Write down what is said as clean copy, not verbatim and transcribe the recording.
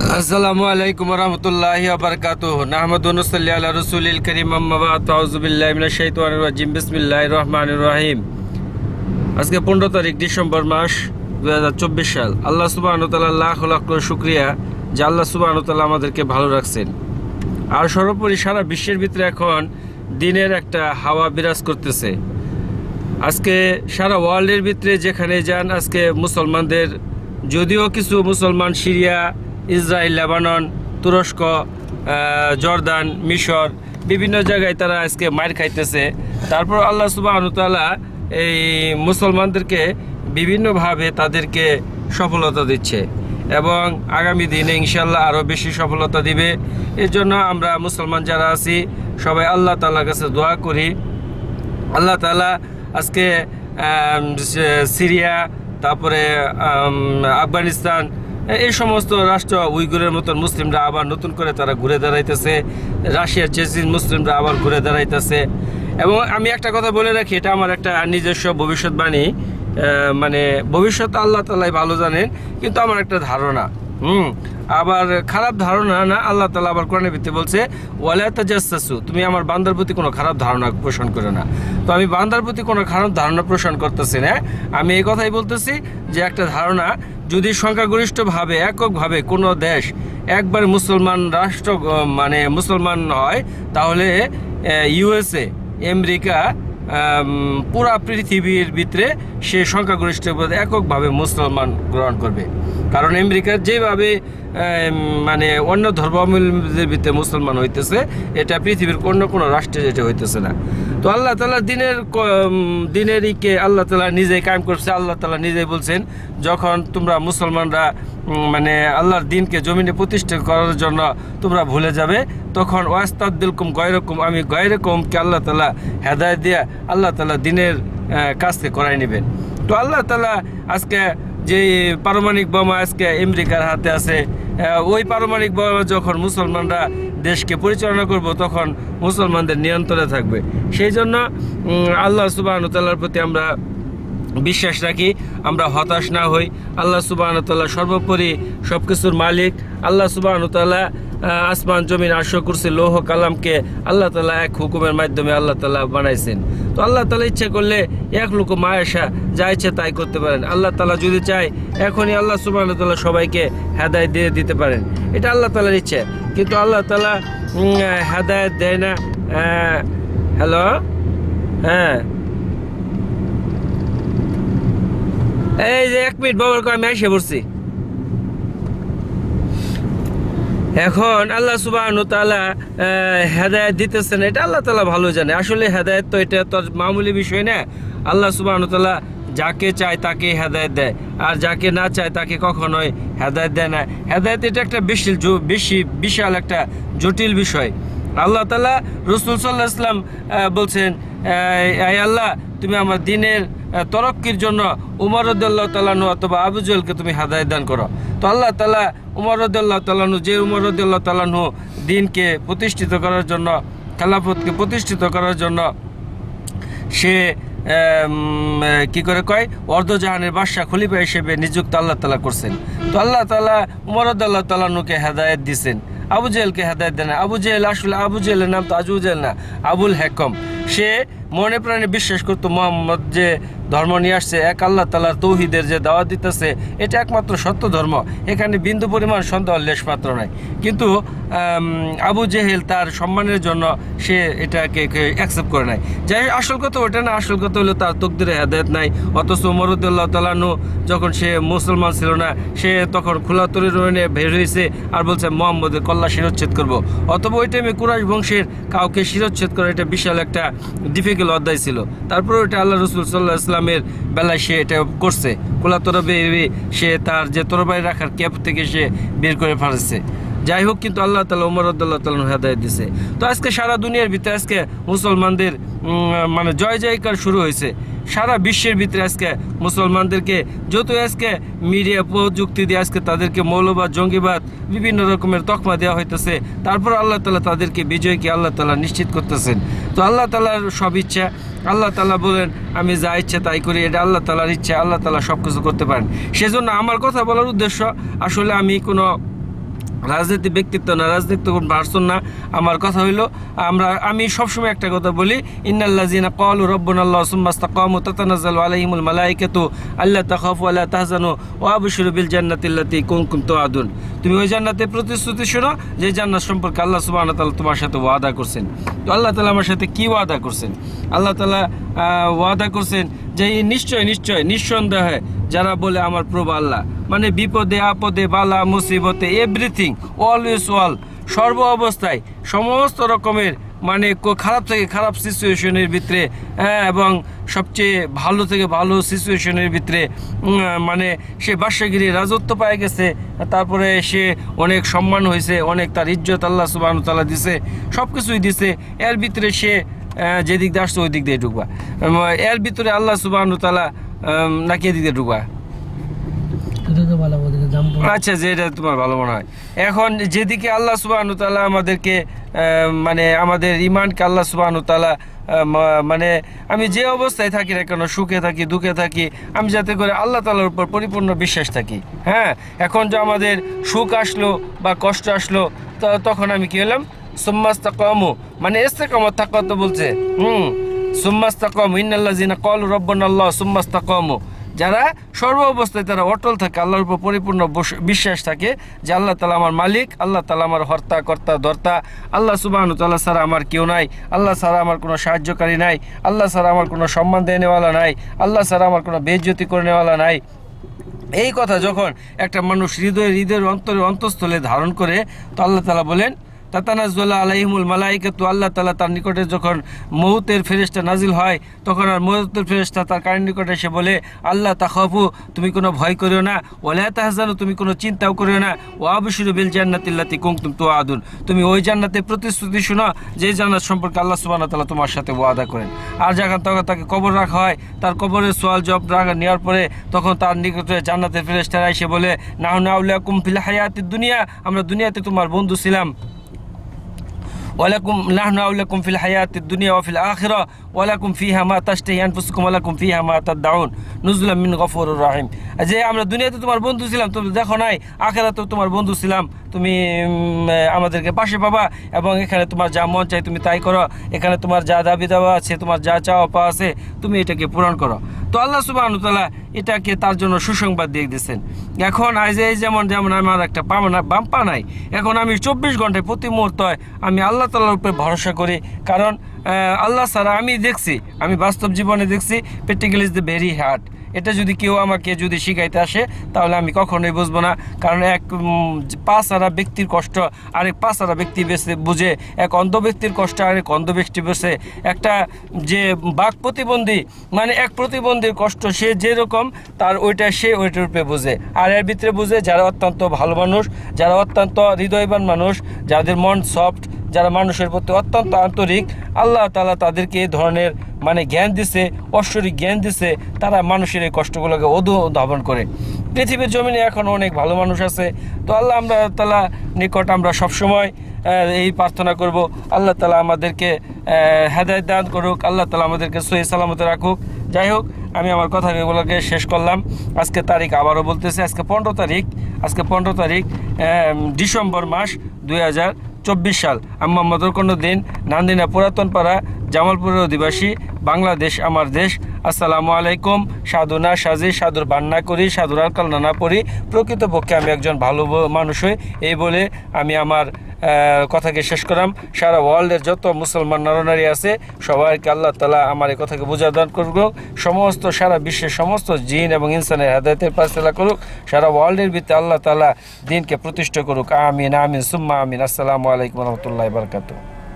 আসসালামু আলাইকুম রহমতুল্লাহি বারাকাতুহু নাহমাদু ওয়া নুসাল্লি আলা রাসূলিল কারীম আম্মা বা'দ আউযু বিল্লাহি মিনাশ শাইতানির রাজিম বিসমিল্লাহির রহমানির রহিম। আজকে 15 তারিখ ডিসেম্বর মাস 2024 সাল। আল্লাহ সুবহানাহু ওয়া তাআলা লাখ লাখ শুকরিয়া যে আল্লাহ সুবহানাহু ওয়া তাআলা আমাদেরকে ভালো রাখছেন। আর সর্বোপরি সারা বিশ্বের ভিতরে এখন দিনের একটা হাওয়া বিরাজ করতেছে। আজকে সারা ওয়ার্ল্ডের ভিতরে যেখানে যান, আজকে মুসলমানদের, যদিও কিছু মুসলমান সিরিয়া, ইসরায়েল, লেবানন, তুরস্ক, জর্দান, মিশর বিভিন্ন জায়গায় তারা আজকে মার খাইতেছে, তারপর আল্লাহ সুবহানাহু ওয়া তাআলা এই মুসলমানদেরকে বিভিন্নভাবে তাদেরকে সফলতা দিচ্ছে এবং আগামী দিনে ইনশাল্লাহ আরও বেশি সফলতা দিবে। এর জন্য আমরা মুসলমান যারা আছি সবাই আল্লাহ তাআলার কাছে দোয়া করি। আল্লাহ তাআলা আজকে সিরিয়া, তারপরে আফগানিস্তান, এই সমস্ত রাষ্ট্র, উইগুরের মতন মুসলিমরা আবার নতুন করে তারা ঘুরে দাঁড়াইতেছে, রাশিয়ার চেচিন মুসলিমরা আবার ঘুরে দাঁড়াইতেছে। এবং আমি একটা কথা বলে রাখি, এটা আমার একটা নিজস্ব ভবিষ্যৎবাণী, মানে ভবিষ্যৎ আল্লাহ তাআলাই ভালো জানেন, কিন্তু আমার একটা ধারণা, আবার খারাপ ধারণা না। আল্লাহ তাআলা আবার কোরআনের ভিতরে বলছে ওয়ালা তাজাসসু, তুমি আমার বান্দার প্রতি কোনো খারাপ ধারণা পোষণ করো না। তো আমি বান্দার প্রতি কোনো খারাপ ধারণা পোষণ করতেছি না, আমি এই কথাই বলতেছি যে একটা ধারণা, যদি সংখ্যাগরিষ্ঠভাবে এককভাবে কোনো দেশ একবার মুসলমান রাষ্ট্র মানে মুসলমান হয়, তাহলে ইউএসএ, আমেরিকা, পুরা পৃথিবীর ভিতরে সে সংখ্যাগরিষ্ঠ এককভাবে মুসলমান গ্রহণ করবে। কারণ আমেরিকার যেভাবে মানে অন্য ধর্মাবলম্বীদের ভিতরে মুসলমান হইতেছে, এটা পৃথিবীর অন্য কোনো রাষ্ট্রে যেটা হইতেছে না। তো আল্লাহ তাআলা দিনেরইকে আল্লাহ তাআলা নিজেই কায়েম করছে। আল্লাহ তাআলা নিজেই বলছেন, যখন তোমরা মুসলমানরা মানে আল্লাহর দিনকে জমিনে প্রতিষ্ঠা করার জন্য তোমরা ভুলে যাবে, তখন ওয়াস্তাবদিলকুম গয়রকুম, আমি গয়রকুমকে আল্লাহ তাআলা হেদায়েত দিয়া আল্লাহ তাআলা দিনের কাজকে করাই নেবেন। তো আল্লাহ তাআলা আজকে যে পারমাণবিক বোমা আজকে আমেরিকার হাতে আছে, ওই পারমাণবিক বোমা যখন মুসলমানরা দেশকে পরিচালনা করব, তখন মুসলমানদের নিয়ন্ত্রণে থাকবে। সেই জন্য আল্লাহ সুবহানাহু ওয়া তাআলার প্রতি আমরা বিশ্বাস রাখি, আমরা হতাশ না হই। আল্লাহ সুবহানাহু ওয়া তাআলা সর্বোপরি সব কিছুর মালিক। আল্লাহ সুবহানাহু ওয়া তাআলা আসমান, জমিন, আরশ, কুরসি, লৌহ কালামকে আল্লাহ তাআলা এক হুকুমের মাধ্যমে আল্লাহ তাআলা বানাইছেন। তো আল্লাহ তাআলা ইচ্ছে করলে এক লোক মায়াশা যা ইচ্ছে তাই করতে পারেন। আল্লাহ তাআলা যদি চায় এখনই আল্লাহ সুবহানাহু ওয়া তাআলা সবাইকে হেদায়েত দিয়ে দিতে পারেন, এটা আল্লাহ তাআলার ইচ্ছে। কিন্তু আল্লাহ তাআলা হেদায়েত দেয় না। হ্যালো, হ্যাঁ, এই যে 1 মিনিট বাবার আমি এসে পড়ছি। এখন আল্লাহ সুবহানাহু ওয়া তাআলা হেদায়েত দিতেছেন, এটা আল্লাহ তাআলা ভালো জানে। আসলে হেদায়েত তো এটা তো মামুলি বিষয় না। আল্লাহ সুবহানাহু ওয়া তাআলা যাকে চায় তাকে হেদায়েত দেয়, আর যাকে না চায় তাকে কখনোই হেদায়েত দেয় না। হেদায়েত এটা একটা বিশাল একটা জটিল বিষয়। আল্লাহ তাআলা রাসূল সাল্লাল্লাহু আলাইহি ওয়াসাল্লাম বলছেন, এই আল্লাহ, তুমি আমার দিনের তরক্কির জন্য উমর রাদিয়াল্লাহু তাআলা আনহু অথবা আবু জেহেলকে তুমি হেদায়েত দান করো। তো আল্লাহ তাআলা উমর রাদিয়াল্লাহু তাআলা আনহু, যে উমর রাদিয়াল্লাহু তাআলা আনহু দিনকে প্রতিষ্ঠিত করার জন্য, খেলাফতকে প্রতিষ্ঠিত করার জন্য সে কি করে কয় অর্ধজাহানের বাদশাহ খলিফা হিসেবে নিযুক্ত আল্লাহ তাআলা করছেন। তো আল্লাহ তাআলা উমর রাদিয়াল্লাহু তাআলা আনহুকে হেদায়েত দিয়েছেন, আবু জেহেলকে হেদায়েত দেন। আবু জেহেল, আসলে আবু জেহেলের নাম তো আবু জেহেল না, আবুল হেকম। সে মনে প্রাণে বিশ্বাস করতো মুহাম্মদ যে ধর্ম নিয়ে আসছে, এক আল্লাহ তাআলার তৌহিদের যে দাওয়াত দিতেছে, এটা একমাত্র সত্য ধর্ম, এখানে বিন্দু পরিমাণ সন্দেহ লেশ মাত্র নাই। কিন্তু আবু জেহেল তার সম্মানের জন্য সে এটাকে অ্যাকসেপ্ট করে নাই। যাই আসল কথা ওটা না, আসল কথা হলো তার তকদিরে হেদায়েত নাই। অথচ উমর রাদিয়াল্লাহু তাআলা আনহু যখন সে মুসলমান ছিল না, সে তখন খোলা তরিয়ে বের হয়েছে আর বলছে মুহাম্মদের কল্লা শিরোচ্ছেদ করবো। অথবা ওই টাইমে কুরাইশ বংশের কাউকে শিরোচ্ছেদ করা এটা বিশাল একটা ডিফিকাল্ট অধ্যায় ছিল। তারপরে ওটা আল্লাহ রাসূল সাল্লাল্লাহু আলাইহি ওয়াসাল্লামের বেলায় সে এটা করছে, খোলা তরবে সে তার যে তরবারি রাখার ক্যাপ থেকে সে বের করে ফেলেছে। যাই হোক, কিন্তু আল্লাহ তাআলা উমর রাদিয়াল্লাহু তাআলা হেদায়েত দিয়েছে। তো আজকে সারা দুনিয়ার ভিতরে আজকে মুসলমানদের মানে জয় জয়কার শুরু হয়েছে। সারা বিশ্বের ভিতরে আজকে মুসলমানদেরকে যত আজকে মিডিয়া প্রযুক্তি দিয়ে আজকে তাদেরকে মৌলবাদ, জঙ্গিবাদ, বিভিন্ন রকমের তকমা দেওয়া হইতেছে, তারপর আল্লাহ তাআলা তাদেরকে বিজয়কে আল্লাহ তাআলা নিশ্চিত করতেছেন। তো আল্লাহ তাআলার সব ইচ্ছা, আল্লাহ তাআলা বলেন আমি যা ইচ্ছা তাই করি, এটা আল্লাহ তাআলার ইচ্ছা। আল্লাহ তাআলা সব কিছু করতে পারেন। সেজন্য আমার কথা বলার উদ্দেশ্য, আসলে আমি কোনো রাজনীতি ব্যক্তিত্ব না, রাজনীতি কোন পার্সন না। আমার কথা হইলো আমি সবসময় একটা কথা বলি, ইন্নাল্লাযিনা ক্বালু রাব্বুনাল্লাহ সুম্মা ইসতাকামু তাতানাজ্জালু আলাইহিমুল মালাইকাতু আল্লা তাখাফু ওয়া লা তাহজানু ওয়া আবশিরু বিল জান্নাতিল্লাতী কুনতুম তুআদুন। তুমি ওই জান্নাতের প্রতিশ্রুতি শোনো যে জান্নাত সম্পর্কে আল্লাহ সুবহানাহু ওয়া তাআলা তোমার সাথে ওয়াদা করছেন। তো আল্লাহ তাআলা আমার সাথে কি ওয়াদা করছেন? আল্লাহ তাআলা ওয়াদা করছেন যে নিশ্চয় নিশ্চয় নিঃসন্দেহে যারা বলে আমার প্রভু আল্লাহ, মানে বিপদে আপদে বালা মুসিবতে এভরিথিং অলওয়েজ অল, সর্ব অবস্থায় সমস্ত রকমের মানে খারাপ থেকে খারাপ সিচুয়েশনের ভিতরে, এবং সবচেয়ে ভালো থেকে ভালো সিচুয়েশনের ভিতরে মানে সে বাদশাগিরি রাজত্ব পায় গেছে, তারপরে সে অনেক সম্মান হয়েছে, অনেক তার ইজ্জত আল্লাহ সুবহানাহু ওয়া তাআলা দিছে, সব কিছুই দিছে। এর ভিতরে সে যেদিক দিয়ে আসছে ওই দিক দিয়ে ঢুকবা, এর ভিতরে আল্লাহ সুবহানাহু ওয়া তাআলা নাকি এদিক দিয়ে ঢুকবা? আচ্ছা, যে এটা তোমার ভালো মনে হয়। এখন যেদিকে আল্লাহ সুবহানাহু ওয়া তাআলা আমাদেরকে মানে আমাদের ইমানকে আল্লাহ সুবহানাহু ওয়া তাআলা মানে আমি যে অবস্থায় থাকি না কেন, সুখে থাকি দুঃখে থাকি, আমি যাতে করে আল্লাহ তাআলার উপর পরিপূর্ণ বিশ্বাস থাকি। হ্যাঁ, এখন যে আমাদের সুখ আসলো বা কষ্ট আসলো, তখন আমি কি হলাম? সুম্মা ইসতাকামু, মানে ইস্তেকামত থাকা তো বলছে। সুম্মা ইসতাকামু ইন্নাল্লাযিনা ক্বালু রাব্বুনাল্লাহ সুম্মা ইসতাকামু, যারা সর্ব অবস্থায় তারা অটল থাকে, আল্লাহর উপর পরিপূর্ণ বিশ্বাস থাকে যে আল্লাহ তাআলা আমার মালিক, আল্লাহ তাআলা আমার হর্তা কর্তা ধর্তা, আল্লাহ সুবহানাহু ওয়া তাআলা ছাড়া আমার কেউ নাই, আল্লাহ ছাড়া আমার কোনো সাহায্যকারী নাই, আল্লাহ ছাড়া আমার কোনো সম্মান দেনেওয়ালা নাই, আল্লাহ ছাড়া আমার কোনো বেইজ্জতি করে নেওয়ালা নাই। এই কথা যখন একটা মানুষ হৃদয়ের অন্তঃস্থলে ধারণ করে, তো আল্লাহ তাআলা বলেন তাতানাজ্জালু আলাইহিমুল মালাইকাতু, আল্লাহ তাআলা তার নিকটে যখন মউতের ফেরেশতা নাজিল হয়, তখন আর মউতের ফেরেশতা তার কানের নিকটে এসে বলে আল্লাহ তাখাফু, তুমি কোনো ভয় করিও না, ওয়া লা তাহজানু, তুমি কোনো চিন্তাও করিও না, ওয়া আবশিরু বিল জান্নাতিল্লাতী কুনতুম তুআদুন, তুমি ওই জান্নাতের প্রতিশ্রুতি শোনো যে জান্নাত সম্পর্কে আল্লাহ সুবহানাহু ওয়া তাআলা তোমার সাথে ওয়াদা করেন। আর যখন তখন তাকে কবর রাখা হয়, তার কবরের সওয়াল জবাব নেওয়ার পরে তখন তার নিকটে জান্নাতের ফেরেশতারা এসে বলে নাহনু আউলিয়াকুম ফিল হায়াতিদ দুনিয়া, আমরা দুনিয়াতে তোমার বন্ধু ছিলাম, ওয়ালাকুম নাহনু আউলাকুম ফিল হায়াতিদ দুনিয়া ওয়া ফিল আখিরা ওয়ালাকুম ফিহা মা তাশতাহি আনফুসুকুম ওয়ালাকুম ফিহা মা তাদউন নুজুলাম মিন গফুরির রহিম। যে আমরা দুনিয়াতে তোমার বন্ধু ছিলাম, তুমি দেখো নাই, আখিরাতেও তোমার বন্ধু ছিলাম, তুমি আমাদেরকে পাশে পাবা, এবং এখানে তোমার যা মন চাই তুমি তাই করো, এখানে তোমার যা দাবি দাওয়া আছে, তোমার যা চাওয়া পাওয়া আছে, তুমি এটাকে পূরণ করো। তো আল্লাহ সুবহানাহু ওয়া তাআলা এটাকে তার জন্য সুসংবাদ দিয়ে দিয়েছেন। এখন আজ এই যেমন আমার একটা বাম্পা নাই, এখন আমি 24 ঘন্টায় প্রতি মুহূর্তে আমি আল্লাহ তাআলার উপরে ভরসা করি, কারণ আল্লাহ ছাড়া আমি দেখছি, আমি বাস্তব জীবনে দেখছি practical is the very hard. এটা যদি কেউ আমাকে যদি শিখাইতে আসে তাহলে আমি কখনোই বুঝবো না, কারণ এক পাঁচারা ব্যক্তির কষ্ট আরেক পাঁচারা ব্যক্তি বুঝে, এক অন্ধ ব্যক্তির কষ্ট আরেক অন্ধ ব্যক্তি বুঝে, একটা যে বাক প্রতিবন্ধী মানে এক প্রতিবন্ধীর কষ্ট সে যেরকম তার সে ওইটার রূপে বুঝে, আর এর ভিতরে বুঝে যারা অত্যন্ত ভালো মানুষ, যারা অত্যন্ত হৃদয়বান মানুষ, যাদের মন সফট, যারা মানুষের প্রতি অত্যন্ত আন্তরিক, আল্লাহ তাআলা তাদেরকে এই ধরনের মানে জ্ঞান দিছে, ঐশ্বরিক জ্ঞান দিছে, তারা মানুষের এই কষ্টগুলোকে অনুধাবন করে। পৃথিবীর জমিনে এখন অনেক ভালো মানুষ আছে। তো আল্লাহ তাআলা নিকট আমরা সবসময় এই প্রার্থনা করব, আল্লাহ তাআলা আমাদেরকে হেদায়েত দান করুক, আল্লাহ তাআলা আমাদেরকে সহি সালামতে রাখুক। যাই হোক, আমি আমার কথাগুলোকে শেষ করলাম। আজকে তারিখ আবারও বলতেছি, আজকে 15 তারিখ ডিসেম্বর মাস 2024 সাল। আমি মোহাম্মদ অরকন্নউদ্দিন, নান্দিনা পুরাতন পাড়া, জামালপুরের অধিবাসী, বাংলাদেশ আমার দেশ। আসসালামু আলাইকুম। সাধু না সাজি, সাধুর বান্না করি, সাধুর আর কালনা না পড়ি, প্রকৃতপক্ষে আমি একজন ভালো মানুষ হই, এই বলে আমি আমার কথাকে শেষ করলাম। সারা ওয়ার্ল্ডের যত মুসলমান নরনারী আছে সবাইকে আল্লাহ তাআলা আমার এই কথাকে বোঝা দান করুক, সমস্ত সারা বিশ্বের সমস্ত জিন এবং ইনসানের হেদায়েতের ফায়সালা করুক, সারা ওয়ার্ল্ডের ভিতরে আল্লাহ তাআলা দ্বীনকে প্রতিষ্ঠা করুক। আমিন আমিন সুম্মা আমিন। আসসালামু আলাইকুম ওয়া রাহমাতুল্লাহি ওয়া বারাকাতুহু।